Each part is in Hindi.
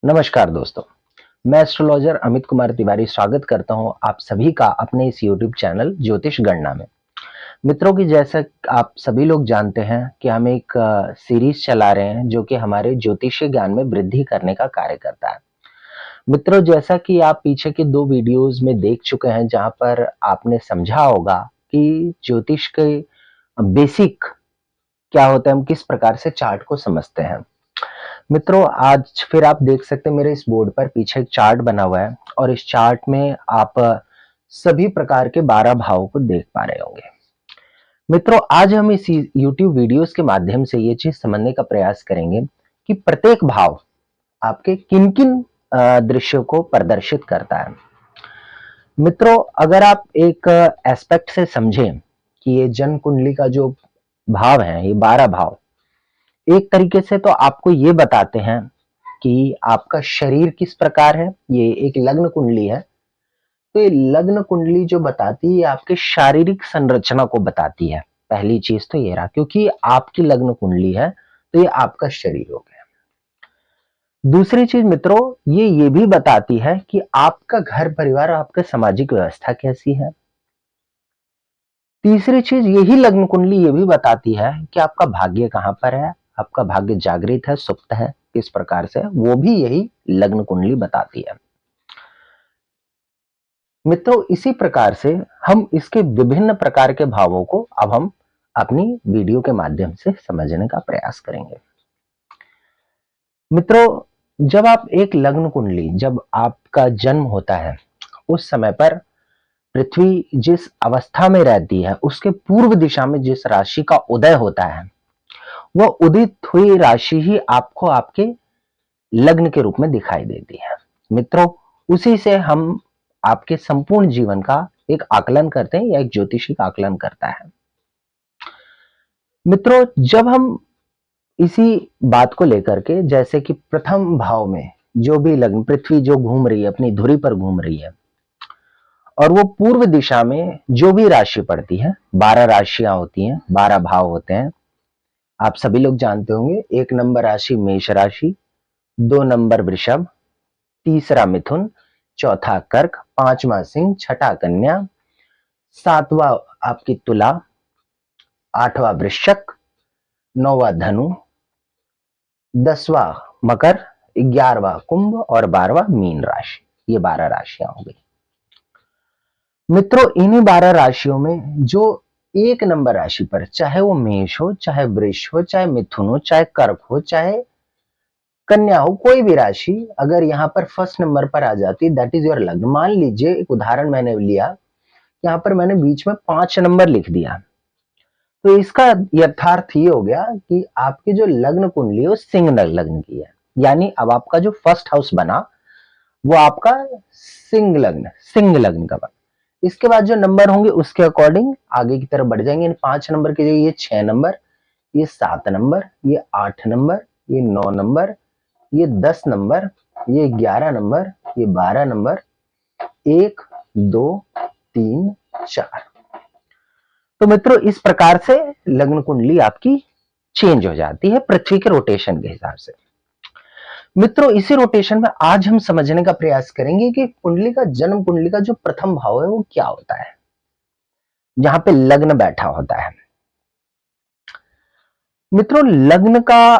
नमस्कार दोस्तों, मैं एस्ट्रोलॉजर अमित कुमार तिवारी स्वागत करता हूं आप सभी का अपने इस यूट्यूब चैनल ज्योतिष गणना में। मित्रों की जैसा आप सभी लोग जानते हैं कि हम एक सीरीज चला रहे हैं जो कि हमारे ज्योतिषीय ज्ञान में वृद्धि करने का कार्य करता है। मित्रों, जैसा कि आप पीछे के 2 वीडियोस में देख चुके हैं जहां पर आपने समझा होगा कि ज्योतिष के बेसिक क्या होता है, हम किस प्रकार से चार्ट को समझते हैं। मित्रों, आज फिर आप देख सकते हैं मेरे इस बोर्ड पर पीछे एक चार्ट बना हुआ है और इस चार्ट में आप सभी प्रकार के 12 भावों को देख पा रहे होंगे। मित्रों, आज हम इस YouTube वीडियोस के माध्यम से ये चीज समझने का प्रयास करेंगे कि प्रत्येक भाव आपके किन-किन दृश्यों को प्रदर्शित करता है। मित्रों, अगर आप एक एस्पेक्ट से समझें कि ये जन्म कुंडली का जो भाव है, ये 12 भाव एक तरीके से तो आपको ये बताते हैं कि आपका शरीर किस प्रकार है। ये एक लग्न कुंडली है, तो ये लग्न कुंडली जो बताती है ये आपके शारीरिक संरचना को बताती है। पहली चीज तो ये रहा, क्योंकि आपकी लग्न कुंडली है तो ये आपका शरीर हो गया। दूसरी चीज मित्रों, ये भी बताती है कि आपका घर परिवार, आपका सामाजिक व्यवस्था कैसी है। तीसरी चीज, यही लग्न कुंडली ये भी बताती है कि आपका भाग्य कहां पर है, आपका भाग्य जागृत है, सुप्त है, किस प्रकार से, वो भी यही लग्न कुंडली बताती है। मित्रों, इसी प्रकार से हम इसके विभिन्न प्रकार के भावों को अब हम अपनी वीडियो के माध्यम से समझने का प्रयास करेंगे। मित्रों, जब आप एक लग्न कुंडली, जब आपका जन्म होता है, उस समय पर पृथ्वी जिस अवस्था में रहती है उसके पूर्व दिशा में जिस राशि का उदय होता है, वह उदित हुई राशि ही आपको आपके लग्न के रूप में दिखाई देती है। मित्रों, उसी से हम आपके संपूर्ण जीवन का एक आकलन करते हैं या एक ज्योतिषिक आकलन करता है। मित्रों, जब हम इसी बात को लेकर के, जैसे कि प्रथम भाव में जो भी लग्न, पृथ्वी जो घूम रही है, अपनी धुरी पर घूम रही है और वो पूर्व दिशा में जो भी राशि पड़ती है, 12 राशियां होती हैं, 12 भाव होते हैं। आप सभी लोग जानते होंगे, 1 नंबर राशि मेष राशि, 2 नंबर वृषभ, तीसरा मिथुन, चौथा कर्क, पांचवा सिंह, छठा कन्या, सातवां आपकी तुला, आठवां वृश्चिक, नौवां धनु, 10वां मकर, 11वां कुंभ और 12वां मीन राशि। ये 12 राशियां हो गई। मित्रों, इन्हीं 12 राशियों में जो 1 नंबर राशि पर, चाहे वो मेष हो, चाहे वृष हो, चाहे मिथुन हो, चाहे कर्क हो, चाहे कन्या हो, कोई भी राशि अगर यहाँ पर फर्स्ट नंबर पर आ जाती, दैट इज योर लग्न। मान लीजिए, एक उदाहरण मैंने लिया, यहाँ पर मैंने बीच में 5 नंबर लिख दिया, तो इसका यथार्थ ये हो गया कि आपकी जो लग्न कुंडली है वो सिंह लग्न की है। यानी अब आपका जो फर्स्ट हाउस बना वो आपका सिंह लग्न का बना। इसके बाद जो नंबर होंगे उसके अकॉर्डिंग आगे की तरफ बढ़ जाएंगे। 5 नंबर की जगह ये 6 नंबर, ये 7 नंबर, ये 8 नंबर, ये 9 नंबर, ये 10 नंबर, ये 11 नंबर, ये 12 नंबर, 1 2 3 4। तो मित्रों, इस प्रकार से लग्न कुंडली आपकी चेंज हो जाती है पृथ्वी के रोटेशन के हिसाब से। मित्रों, इसी रोटेशन में आज हम समझने का प्रयास करेंगे कि कुंडली का, जन्म कुंडली का जो प्रथम भाव है वो क्या होता है, जहां पे लग्न बैठा होता है। मित्रों, लग्न का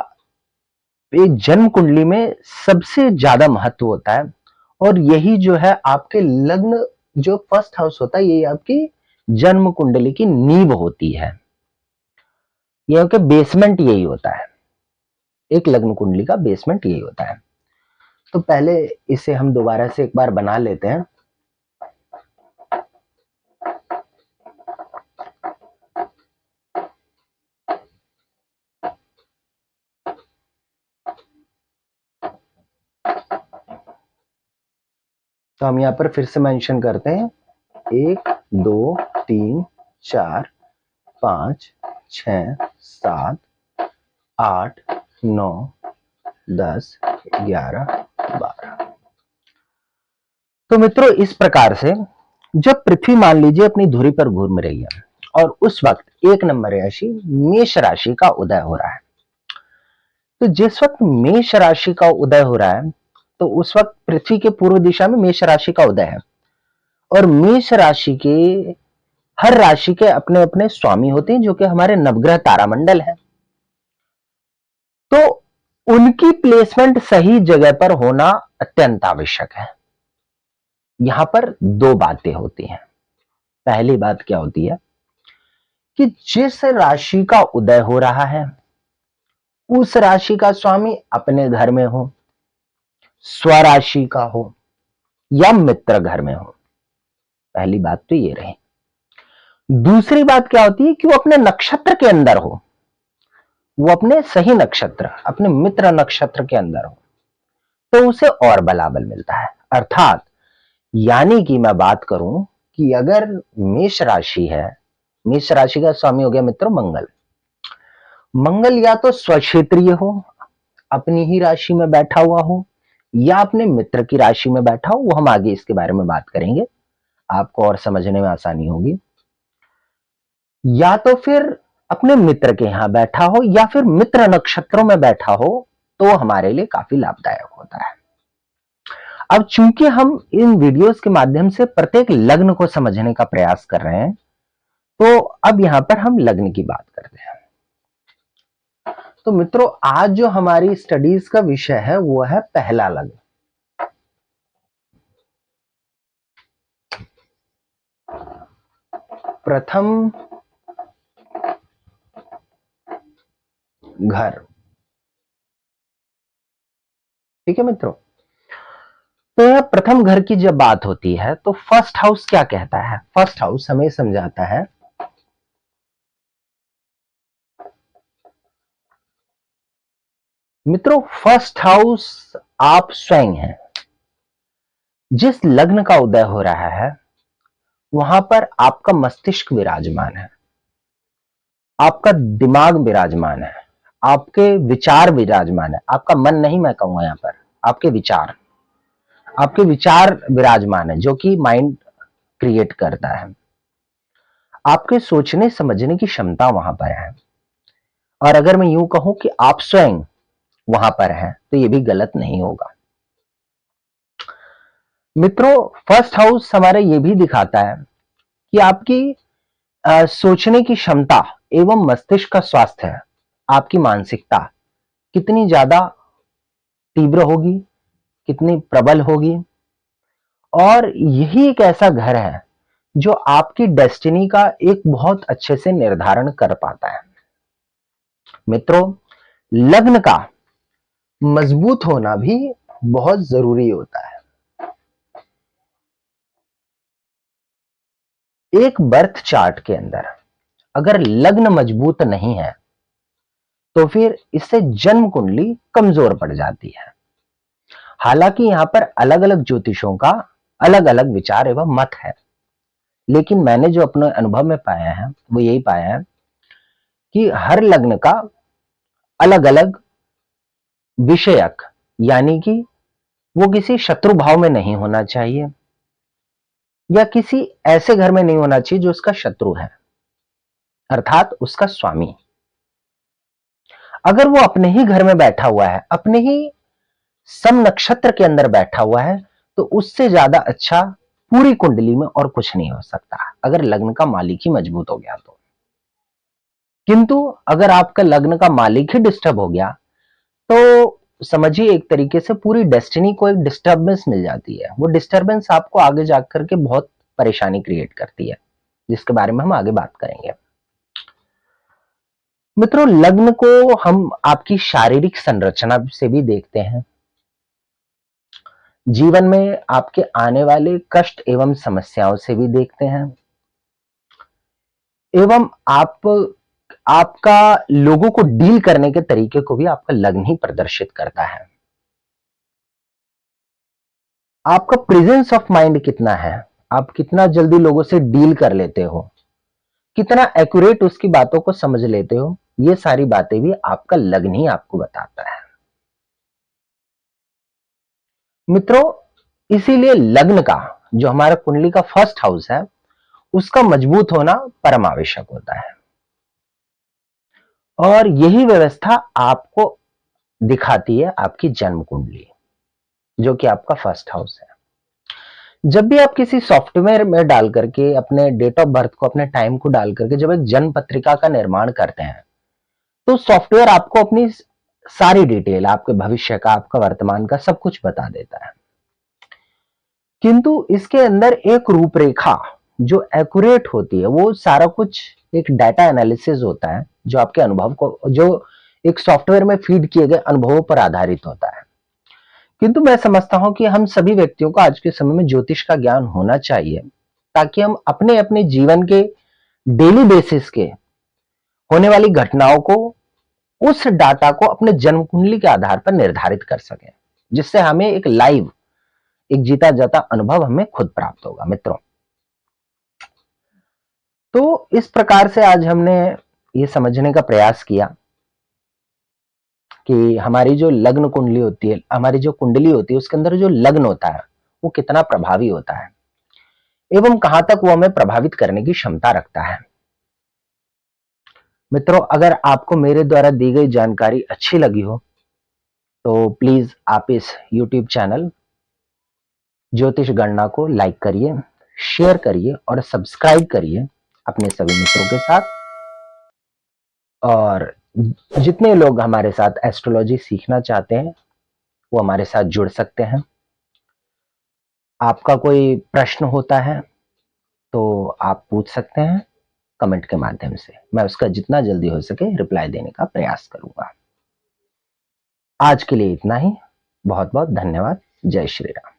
एक जन्म कुंडली में सबसे ज्यादा महत्व होता है और यही जो है आपके लग्न, जो फर्स्ट हाउस होता है, यही आपकी जन्म कुंडली की नींव होती है। यह के बेसमेंट यही होता है, एक लग्न कुंडली का बेसमेंट यही होता है। तो पहले इसे हम दोबारा से एक बार बना लेते हैं। तो हम यहाँ पर फिर से मेंशन करते हैं, 1 2 3 4 5 6 7 8 9 10 11 12। तो मित्रों, इस प्रकार से जब पृथ्वी मान लीजिए अपनी धुरी पर घूम रही है और उस वक्त 1 नंबर राशि मेष राशि का उदय हो रहा है, तो जिस वक्त मेष राशि का उदय हो रहा है तो उस वक्त पृथ्वी के पूर्व दिशा में मेष राशि का उदय है, और मेष राशि के हर राशि के अपने अपने स्वामी होते हैं जो कि हमारे नवग्रह तारामंडल है। तो उनकी प्लेसमेंट सही जगह पर होना अत्यंत आवश्यक है। यहां पर दो बातें होती हैं। पहली बात क्या होती है कि जिस राशि का उदय हो रहा है उस राशि का स्वामी अपने घर में हो, स्वराशि का हो या मित्र घर में हो। पहली बात तो ये रही। दूसरी बात क्या होती है कि वो अपने नक्षत्र के अंदर हो, वो अपने सही नक्षत्र, अपने मित्र नक्षत्र के अंदर हो, तो उसे और बलाबल मिलता है। अर्थात यानी कि मैं बात करूं कि अगर मेष राशि है, मेष राशि का स्वामी हो गया मित्रों मंगल। मंगल या तो स्वक्षेत्रीय हो, अपनी ही राशि में बैठा हुआ हो, या अपने मित्र की राशि में बैठा हो। वो हम आगे इसके बारे में बात करेंगे, आपको और समझने में आसानी होगी। या तो फिर अपने मित्र के यहां बैठा हो या फिर मित्र नक्षत्रों में बैठा हो, तो हमारे लिए काफी लाभदायक होता है। अब चूंकि हम इन वीडियोस के माध्यम से प्रत्येक लग्न को समझने का प्रयास कर रहे हैं, तो अब यहां पर हम लग्न की बात करते हैं। तो मित्रों, आज जो हमारी स्टडीज का विषय है वो है पहला लग्न। प्रथम घर। ठीक है मित्रों, तो यह प्रथम घर की जब बात होती है तो फर्स्ट हाउस क्या कहता है? फर्स्ट हाउस हमें समझाता है मित्रों, फर्स्ट हाउस आप स्वयं हैं। जिस लग्न का उदय हो रहा है वहां पर आपका मस्तिष्क विराजमान है, आपका दिमाग विराजमान है, आपके विचार विराजमान है। आपका मन नहीं मैं कहूंगा, यहां पर आपके विचार विराजमान है जो कि माइंड क्रिएट करता है। आपके सोचने समझने की क्षमता वहां पर है। और अगर मैं यूं कहूं कि आप स्वयं वहां पर हैं तो यह भी गलत नहीं होगा। मित्रों, फर्स्ट हाउस हमारे ये भी दिखाता है कि आपकी सोचने की क्षमता एवं मस्तिष्क का स्वास्थ्य है, आपकी मानसिकता कितनी ज्यादा तीव्र होगी, कितनी प्रबल होगी। और यही एक ऐसा घर है जो आपकी डेस्टिनी का एक बहुत अच्छे से निर्धारण कर पाता है। मित्रों, लग्न का मजबूत होना भी बहुत जरूरी होता है। एक बर्थ चार्ट के अंदर अगर लग्न मजबूत नहीं है तो फिर इससे जन्म कुंडली कमजोर पड़ जाती है। हालांकि यहां पर अलग अलग ज्योतिषों का अलग अलग विचार एवं मत है, लेकिन मैंने जो अपने अनुभव में पाया है वो यही पाया है कि हर लग्न का अलग अलग विषयक, यानी कि वो किसी शत्रु भाव में नहीं होना चाहिए या किसी ऐसे घर में नहीं होना चाहिए जो उसका शत्रु है, अर्थात उसका स्वामी। अगर वो अपने ही घर में बैठा हुआ है, अपने ही सम नक्षत्र के अंदर बैठा हुआ है, तो उससे ज्यादा अच्छा पूरी कुंडली में और कुछ नहीं हो सकता, अगर लग्न का मालिक ही मजबूत हो गया तो। किंतु अगर आपका लग्न का मालिक ही डिस्टर्ब हो गया तो समझिए एक तरीके से पूरी डेस्टिनी को एक डिस्टर्बेंस मिल जाती है। वो डिस्टर्बेंस आपको आगे जाकर के बहुत परेशानी क्रिएट करती है, जिसके बारे में हम आगे बात करेंगे। मित्रों, लग्न को हम आपकी शारीरिक संरचना से भी देखते हैं, जीवन में आपके आने वाले कष्ट एवं समस्याओं से भी देखते हैं, एवं आपका लोगों को डील करने के तरीके को भी आपका लग्न ही प्रदर्शित करता है। आपका प्रेजेंस ऑफ माइंड कितना है, आप कितना जल्दी लोगों से डील कर लेते हो, कितना एक्यूरेट उसकी बातों को समझ लेते हो, ये सारी बातें भी आपका लग्न ही आपको बताता है। मित्रों, इसीलिए लग्न का जो हमारा कुंडली का फर्स्ट हाउस है उसका मजबूत होना परम आवश्यक होता है। और यही व्यवस्था आपको दिखाती है आपकी जन्म कुंडली। जो कि आपका फर्स्ट हाउस है। जब भी आप किसी सॉफ्टवेयर में डाल करके अपने डेट ऑफ बर्थ को, अपने टाइम को डाल करके जब एक जन्म पत्रिका का निर्माण करते हैं, तो सॉफ्टवेयर आपको अपनी सारी डिटेल, आपके भविष्य का, आपका वर्तमान का सब कुछ बता देता है। किंतु इसके अंदर एक रूपरेखा जो एक्यूरेट होती है, वो सारा कुछ एक डाटा एनालिसिस होता है, जो आपके अनुभव को, जो एक सॉफ्टवेयर में फीड किए गए अनुभवों पर आधारित होता है। किंतु मैं समझता हूं कि हम सभी व्यक्तियों को आज के समय में ज्योतिष का ज्ञान होना चाहिए, ताकि हम अपने अपने जीवन के डेली बेसिस के होने वाली घटनाओं को, उस डाटा को अपने जन्म कुंडली के आधार पर निर्धारित कर सकें, जिससे हमें एक लाइव, एक जीता जाता अनुभव हमें खुद प्राप्त होगा। मित्रों, तो इस प्रकार से आज हमने ये समझने का प्रयास किया कि हमारी जो लग्न कुंडली होती है, हमारी जो कुंडली होती है, उसके अंदर जो लग्न होता है वो कितना प्रभावी होता है एवं कहां तक वो हमें प्रभावित करने की क्षमता रखता है। मित्रों, अगर आपको मेरे द्वारा दी गई जानकारी अच्छी लगी हो तो प्लीज आप इस YouTube चैनल ज्योतिष गणना को लाइक करिए, शेयर करिए और सब्सक्राइब करिए अपने सभी मित्रों के साथ। और जितने लोग हमारे साथ एस्ट्रोलॉजी सीखना चाहते हैं वो हमारे साथ जुड़ सकते हैं। आपका कोई प्रश्न होता है तो आप पूछ सकते हैं कमेंट के माध्यम से, मैं उसका जितना जल्दी हो सके रिप्लाई देने का प्रयास करूंगा। आज के लिए इतना ही। बहुत बहुत धन्यवाद। जय श्री राम।